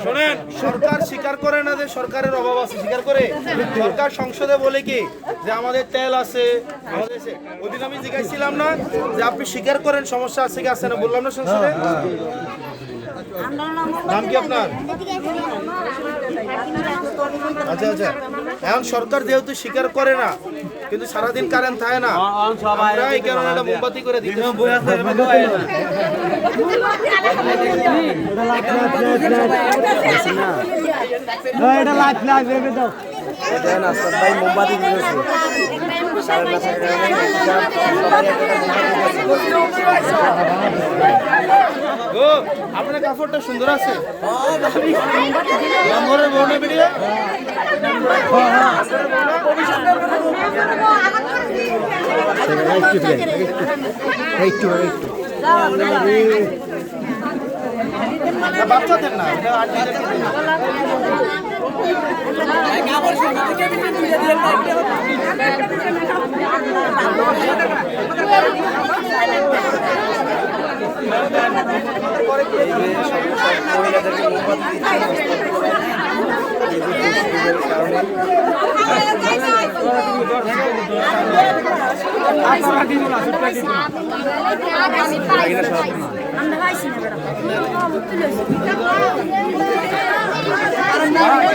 শোনেন, সরকার স্বীকার করে না যে সরকারের অভাব আছে, স্বীকার করে। সরকার সংসদে বলে কি যে আমাদের তেল আছে, আমাদের ওই দিন আমি জিজ্ঞাসছিলাম না যে আপনি স্বীকার করেন সমস্যা আছে কি আছে না, বললাম না সংসদে। নাম কি আপনার? আচ্ছা আচ্ছা, এখন সরকার যেহেতু স্বীকার করে না, কিন্তু সারাদিন কারেন্ট থাকে না, আমরা এই কারণে একটা মোমবাতি করে দিই। মোমবাতি আপনার কাপড়টা সুন্দর আছে, নম্বরের বর্ণ বেরিয়ে বাচ্চাদের না, আমরা